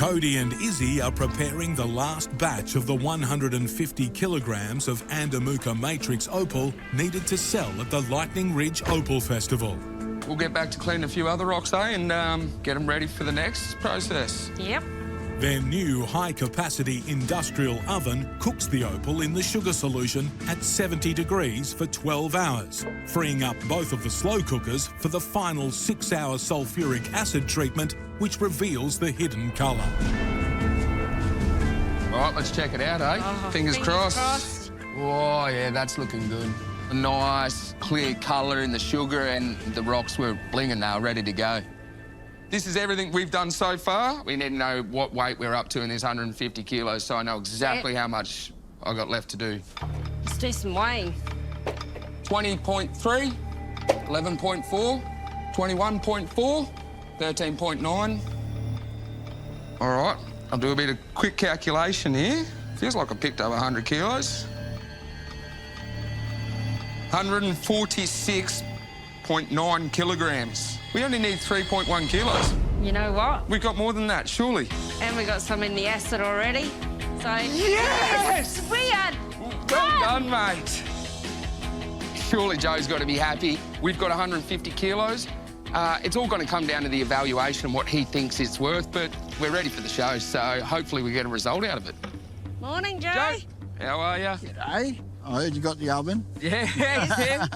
Cody and Izzy are preparing the last batch of the 150 kilograms of Andamuka Matrix Opal needed to sell at the Lightning Ridge Opal Festival. We'll get back to clean a few other rocks, and get them ready for the next process. Yep. Their new high-capacity industrial oven cooks the opal in the sugar solution at 70 degrees for 12 hours, freeing up both of the slow cookers for the final 6-hour sulfuric acid treatment, which reveals the hidden colour. All right, let's check it out, eh? Oh, Fingers crossed. Oh, yeah, that's looking good. A nice, clear colour in the sugar, and the rocks were blinging now, ready to go. This is everything we've done so far. We need to know what weight we're up to in this 150 kilos, so I know exactly how much I got left to do. Let's do some weighing. 20.3, 11.4, 21.4, 13.9. All right, I'll do a bit of quick calculation here. Feels like I picked up 100 kilos. 146.9 kilograms. We only need 3.1 kilos. You know what? We've got more than that, surely. And we got some in the acid already. So Yes! we are Well done, mate. Surely Joe's got to be happy. We've got 150 kilos. It's all going to come down to the evaluation and what he thinks it's worth, but we're ready for the show, so hopefully we get a result out of it. Morning, Joe. Joe, how are you? G'day. I heard you got the oven. Yeah, yeah.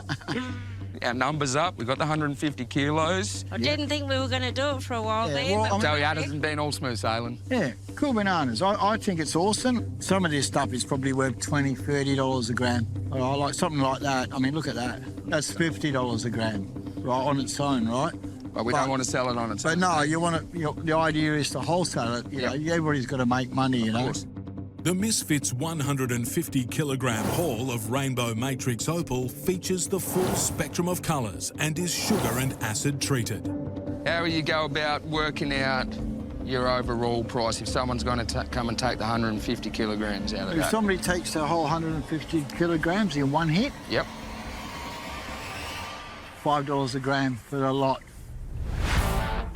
Our numbers up. We've got the 150 kilos. I didn't think we were going to do it for a while Yeah, then. well, but Joey we did. hasn't been all smooth sailing. Yeah, cool bananas. I think it's awesome. Some of this stuff is probably worth $20, $30 a gram. Or like something like that. I mean, look at that. That's $50 a gram, right, on its own, right? But we don't want to sell it on its But own. no, you want to. The idea is to wholesale it. You know, everybody's got to make money. You know. The Misfits 150 kilogram haul of Rainbow Matrix Opal features the full spectrum of colours and is sugar and acid treated. How will you go about working out your overall price if someone's going to come and take the 150 kilograms out of If that? somebody takes the whole 150 kilograms in one hit, Yep. $5 a gram for the lot.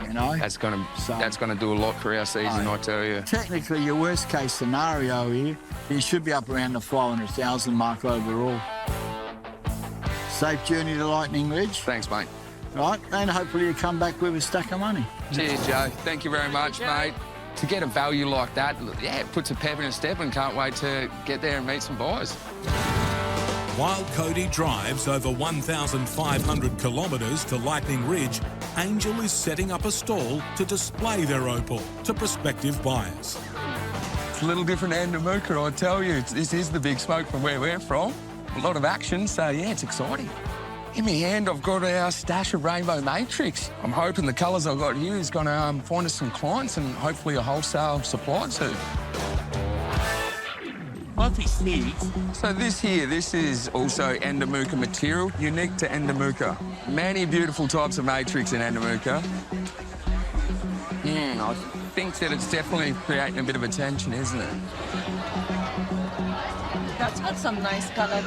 You know. That's going So- to do a lot for our season, I tell you. Technically, your worst case scenario here, you should be up around the 500,000 mark overall. Safe journey to Lightning Ridge, Thanks, mate. right? And hopefully you come back with a stack of money. Cheers, Joe. Thank you very much, Joe. mate. To get a value like that, yeah, it puts a pep in a step, and can't wait to get there and meet some buyers. While Cody drives over 1,500 kilometres to Lightning Ridge, Angel is setting up a stall to display their opal to prospective buyers. It's a little different Andamuka, I tell you. This is the big smoke from where we're from. A lot of action, so yeah, it's exciting. In my hand, I've got our stash of Rainbow Matrix. I'm hoping the colours I've got here is going to find us some clients and hopefully a wholesale supply too. So this is also Andamuka material, unique to Andamuka. Many beautiful types of matrix in Andamuka. I think that it's definitely creating a bit of attention, isn't it? That's got some nice color.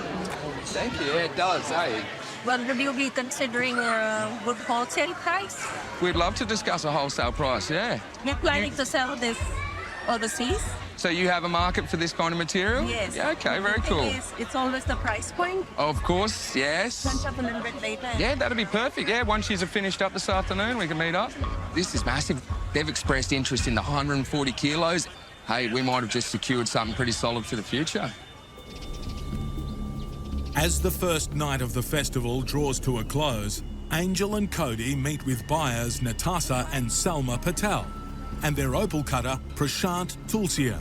Thank you, yeah, it does, eh? Well, would you be considering a good wholesale price? We'd love to discuss a wholesale price, yeah. You're planning to sell this overseas? So you have a market for this kind of material? Yes. Yeah, okay, very cool. It's always the price point. Of course, yes. Punch up a little bit later. Yeah, that'd be perfect. Yeah, once she's finished up this afternoon, we can meet up. This is massive. They've expressed interest in the 140 kilos. Hey, we might have just secured something pretty solid for the future. As the first night of the festival draws to a close, Angel and Cody meet with buyers Natasha and Salma Patel and their opal cutter Prashant Tulsia.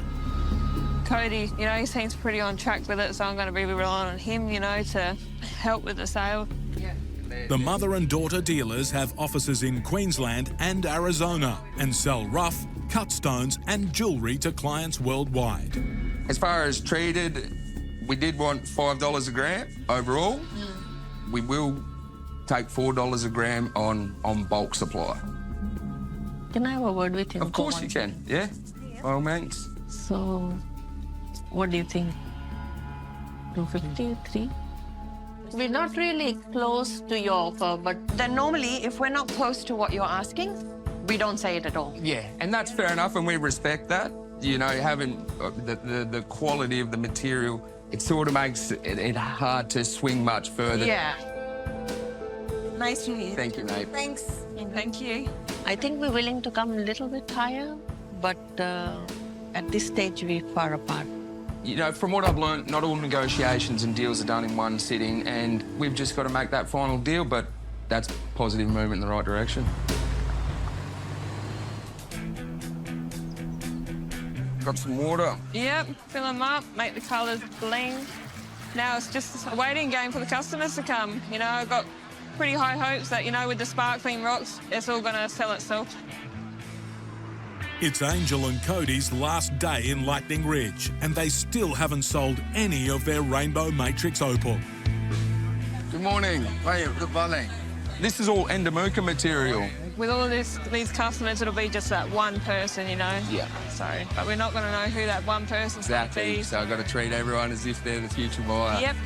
Cody, you know, he seems pretty on track with it, so I'm going to be relying on him, you know, to help with the sale. The mother and daughter dealers have offices in Queensland and Arizona and sell rough, cut stones and jewellery to clients worldwide. As far as treated, we did want $5 a gram overall. We will take $4 a gram on bulk supply. Can I have a word with him? Of course you can, yeah? By all means. So, what do you think? 250, 3? We're not really close to your offer, but then normally, if we're not close to what you're asking, We don't say it at all. Yeah, and that's fair enough, and we respect that. You know, having the quality of the material, it sort of makes it hard to swing much further. Yeah. Nice to meet you. Thank you, mate. Thanks. Thank you. I think we're willing to come a little bit higher, but at this stage, we're far apart. You know, from what I've learned, not all negotiations and deals are done in one sitting, and we've just got to make that final deal, but that's positive movement in the right direction. Got some water. Yep, fill them up, make the colours bling. Now it's just a waiting game for the customers to come. You know, I've got pretty high hopes that, you know, with the sparkling rocks, it's all going to sell itself. It's Angel and Cody's last day in Lightning Ridge, and they still haven't sold any of their Rainbow Matrix Opal. Good morning. Hey, good morning. This is all Endomuka material. With all these customers, it'll be just that one person, you know? Yeah. So, but we're not going to know who that one person's Exactly. going to be. So I've got to treat everyone as if they're the future buyer. Yep.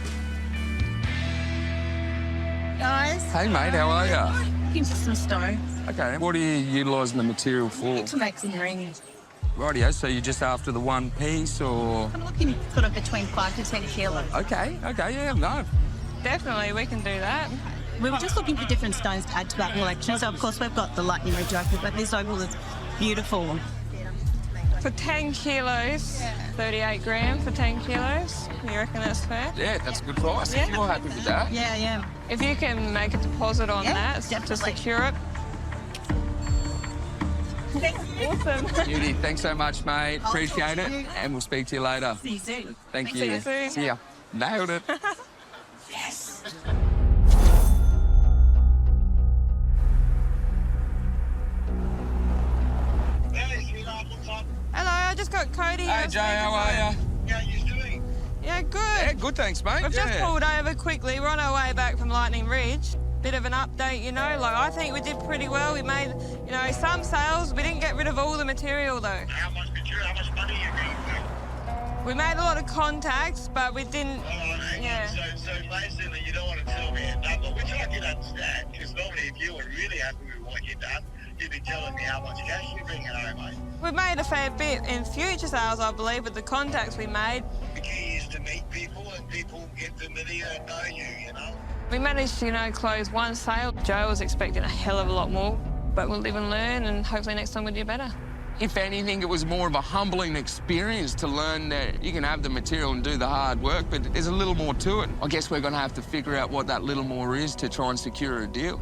Guys. Hey, mate, how are you? Looking for some stone Okay, what are you utilising the material for? to make some rings. Rightio, so you're just after the one piece, or...? I'm looking sort of between 5 to 10 kilos. Okay, yeah, no. Definitely, we can do that. We were just looking for different stones to add to that collection. So, of course, we've got the Lightning Ridge Opal, but this opal is beautiful. For 10 kilos, 38 grams for 10 kilos. You reckon that's fair? Yeah, that's a good price. Yeah. If you're happy with that. Yeah, yeah. If you can make a deposit on that to definitely. secure it. Awesome. Judy, thanks so much, mate. Appreciate it. And we'll speak to you later. See you soon. Thank See you. you soon. See ya. Nailed it. Hello, I just got Cody. Hey, Jay, how are you? How you doing? Yeah, good. Yeah, good, thanks, mate. We've just pulled over quickly. We're on our way back from Lightning Ridge. Bit of an update, you know. Like, I think we did pretty well. We made, you know, some sales. We didn't get rid of all the material, though. How much material, how much money you getting? We made a lot of contacts, but we didn't... Yeah. So basically, you don't want to tell me a number, which I can understand, because normally if you were really happy with what you've done, you'd be telling me how much cash you're bringing home, mate. We made a fair bit in future sales, I believe, with the contacts we made. The key is to meet people and people get familiar and know you know? We managed to, you know, close one sale. Joe was expecting a hell of a lot more, but we'll live and learn, and hopefully next time we'll do better. If anything, it was more of a humbling experience to learn that you can have the material and do the hard work, but there's a little more to it. I guess we're going to have to figure out what that little more is to try and secure a deal.